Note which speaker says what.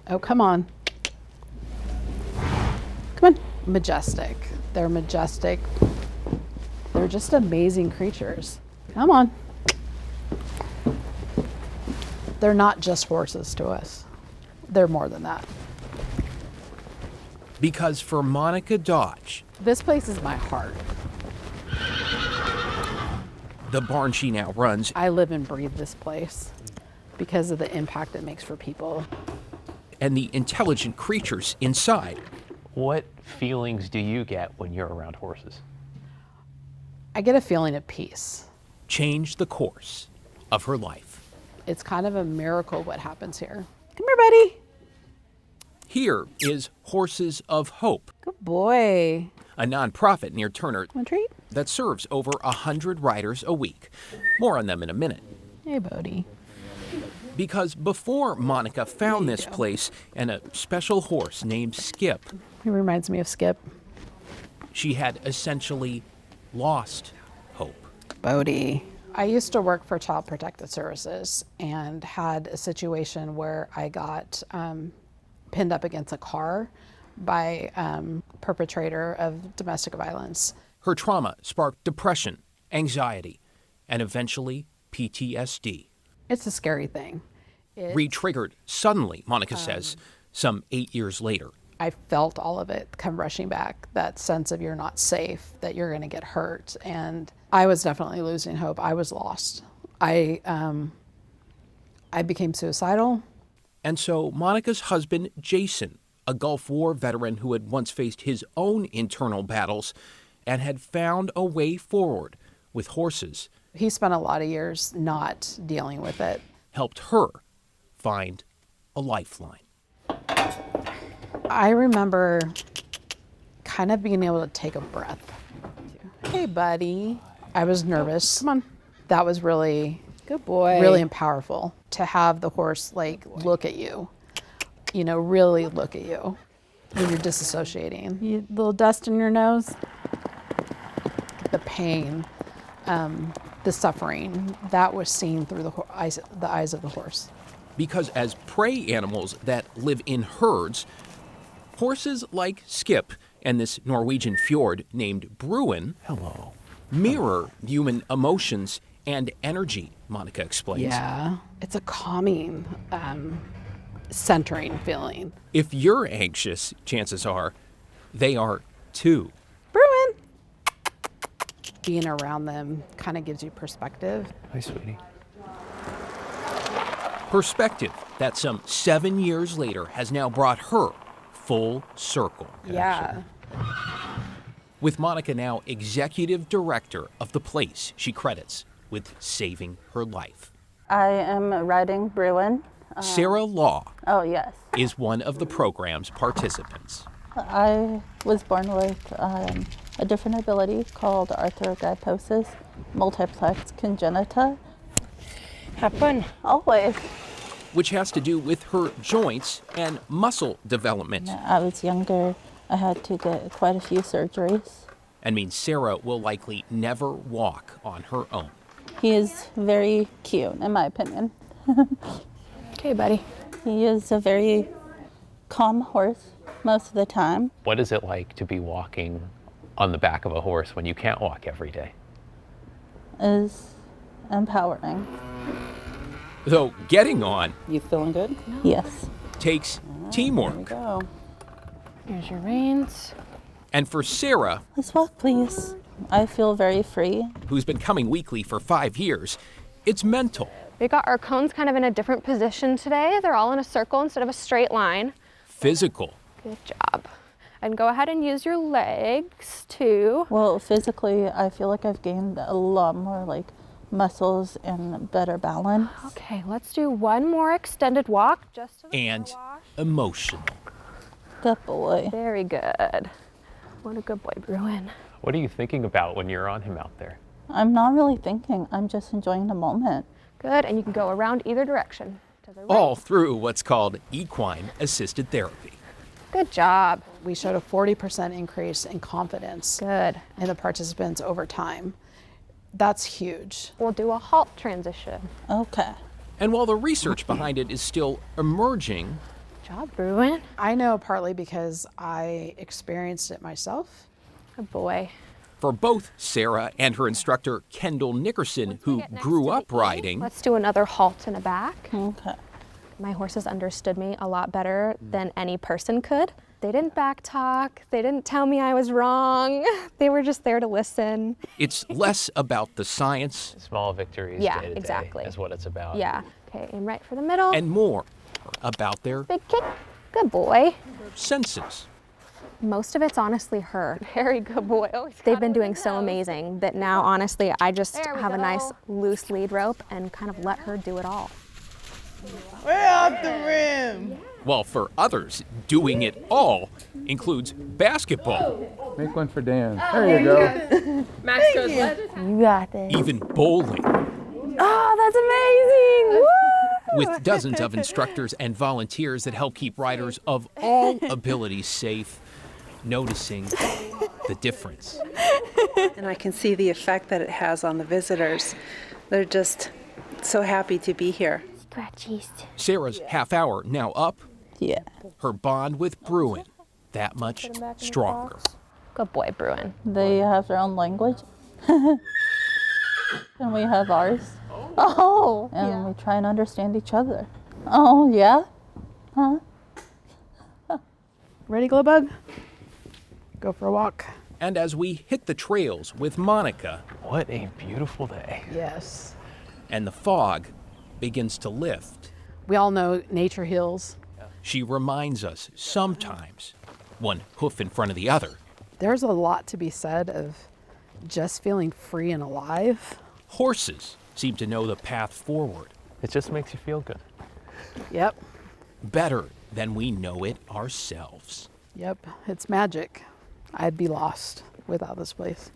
Speaker 1: Oh, come on. Come on. Majestic. They're majestic. They're just amazing creatures. Come on. They're not just horses to us. They're more than that.
Speaker 2: Because for Monica Dodge,
Speaker 1: This place is my heart.
Speaker 2: the barn she now runs,
Speaker 1: I live and breathe this place because of the impact it makes for people.
Speaker 2: and the intelligent creatures inside,
Speaker 3: What feelings do you get when you're around horses?
Speaker 1: I get a feeling of peace.
Speaker 2: change the course of her life.
Speaker 1: It's kind of a miracle what happens here. Come here, buddy.
Speaker 2: Here is Horses of Hope,
Speaker 1: Good boy.
Speaker 2: a nonprofit near Turner
Speaker 1: Want a treat?
Speaker 2: that serves over 100 riders a week. More on them in a minute.
Speaker 1: Hey, Bodie.
Speaker 2: Because before Monica found this place and a special horse named Skip,
Speaker 1: He reminds me of Skip.
Speaker 2: she had essentially lost hope.
Speaker 1: Bodie. I used to work for Child Protective Services and had a situation where I got pinned up against a car by perpetrator of domestic violence.
Speaker 2: Her trauma sparked depression, anxiety, and eventually PTSD.
Speaker 1: It's a scary thing.
Speaker 2: Re-triggered suddenly, Monica says, some 8 years later.
Speaker 1: I felt all of it come rushing back, that sense of you're not safe, that you're going to get hurt. And I was definitely losing hope. I was lost. I became suicidal.
Speaker 2: And so Monica's husband, Jason, a Gulf War veteran who had once faced his own internal battles and had found a way forward with horses,
Speaker 1: He spent a lot of years not dealing with it.
Speaker 2: helped her find a lifeline.
Speaker 1: I remember kind of being able to take a breath. Hey, buddy. I was nervous. Come on. That was really,
Speaker 4: Good boy.
Speaker 1: really powerful to have the horse like look at you, you know, really look at you when you're disassociating. You, little dust in your nose. The pain, the suffering that was seen through the eyes of the horse.
Speaker 2: Because as prey animals that live in herds, horses like Skip and this Norwegian fjord named Bruin mirror human emotions and energy, Monica explains.
Speaker 1: Yeah, it's a calming, centering feeling.
Speaker 2: If you're anxious, chances are they are too.
Speaker 1: Bruin! Being around them kind of gives you perspective.
Speaker 3: Hi, sweetie.
Speaker 2: Perspective that some 7 years later has now brought her full circle.
Speaker 1: Yeah.
Speaker 2: With Monica now executive director of the place she credits with saving her life.
Speaker 5: I am riding Bruin.
Speaker 2: Sarah Law
Speaker 5: Oh, yes.
Speaker 2: is one of the program's participants.
Speaker 5: I was born with a different ability called arthrogryposis multiplex congenita.
Speaker 4: Have fun.
Speaker 5: Always.
Speaker 2: Which has to do with her joints and muscle development.
Speaker 5: I was younger. I had to get quite a few surgeries.
Speaker 2: And means Sarah will likely never walk on her own.
Speaker 5: He is very cute, in my opinion.
Speaker 4: Okay, buddy.
Speaker 5: He is a very calm horse most of the time.
Speaker 3: What is it like to be walking on the back of a horse when you can't walk every day?
Speaker 5: Is empowering.
Speaker 2: Though getting on
Speaker 4: You feeling good?
Speaker 5: Yes.
Speaker 2: takes
Speaker 4: Here we
Speaker 2: teamwork.
Speaker 4: go. Here's your reins.
Speaker 2: And for Sarah,
Speaker 5: Let's walk, please. I feel very free.
Speaker 2: who's been coming weekly for 5 years, it's mental,
Speaker 6: We got our cones kind of in a different position today. They're all in a circle instead of a straight line.
Speaker 2: physical,
Speaker 6: Good job. And go ahead and use your legs too.
Speaker 5: Well, physically, I feel like I've gained a lot more like muscles and better balance.
Speaker 6: Okay, let's do one more extended walk just to the
Speaker 2: and
Speaker 6: car wash.
Speaker 2: emotional.
Speaker 5: Good boy.
Speaker 6: Very good. What a good boy, Bruin.
Speaker 3: What are you thinking about when you're on him out there?
Speaker 5: I'm not really thinking. I'm just enjoying the moment.
Speaker 6: Good, and you can go around either direction. To the right.
Speaker 2: All through what's called equine-assisted therapy.
Speaker 6: Good job.
Speaker 1: We showed a 40% increase in confidence
Speaker 6: Good.
Speaker 1: in the participants over time. That's huge.
Speaker 6: We'll do a halt transition.
Speaker 5: Okay.
Speaker 2: And while the research behind it is still emerging,
Speaker 4: job, Bruin.
Speaker 1: I know partly because I experienced it myself.
Speaker 4: Good boy.
Speaker 2: For both Sarah and her instructor, Kendall Nickerson, who grew up riding,
Speaker 6: Let's do another halt in the back.
Speaker 5: Okay.
Speaker 6: My horses understood me a lot better than any person could. They didn't backtalk. They didn't tell me I was wrong. They were just there to listen.
Speaker 2: it's less about the science
Speaker 3: Small victories
Speaker 6: Yeah,
Speaker 3: day to day
Speaker 6: exactly.
Speaker 3: is what it's about.
Speaker 6: Yeah. Okay, aim right for the middle.
Speaker 2: and more about their
Speaker 6: Big kick. Good boy.
Speaker 2: senses.
Speaker 6: Most of it's honestly her. Very good boy. They've been doing so amazing that now, honestly, I just have a nice loose lead rope and kind of let her do it all.
Speaker 2: While for others, doing it all includes basketball,
Speaker 7: Make one for Dan. There you go.
Speaker 4: You got this.
Speaker 2: even bowling.
Speaker 4: Oh, that's amazing!
Speaker 2: With dozens of instructors and volunteers that help keep riders of all abilities safe, noticing the difference.
Speaker 8: And I can see the effect that it has on the visitors. They're just so happy to be here.
Speaker 4: Scratchies.
Speaker 2: Sarah's half hour now up,
Speaker 5: Yeah.
Speaker 2: her bond with Bruin that much stronger.
Speaker 6: Good boy, Bruin.
Speaker 5: They have their own language. And we have ours. Oh. And we try and understand each other. Oh, yeah? Huh?
Speaker 1: Ready, glow bug? Go for a walk.
Speaker 2: And as we hit the trails with Monica
Speaker 3: What a beautiful day.
Speaker 1: Yes.
Speaker 2: and the fog begins to lift,
Speaker 1: We all know nature heals.
Speaker 2: she reminds us sometimes, one hoof in front of the other,
Speaker 1: There's a lot to be said of just feeling free and alive.
Speaker 2: horses seem to know the path forward
Speaker 3: It just makes you feel good.
Speaker 1: Yep.
Speaker 2: better than we know it ourselves.
Speaker 1: Yep. It's magic. I'd be lost without this place.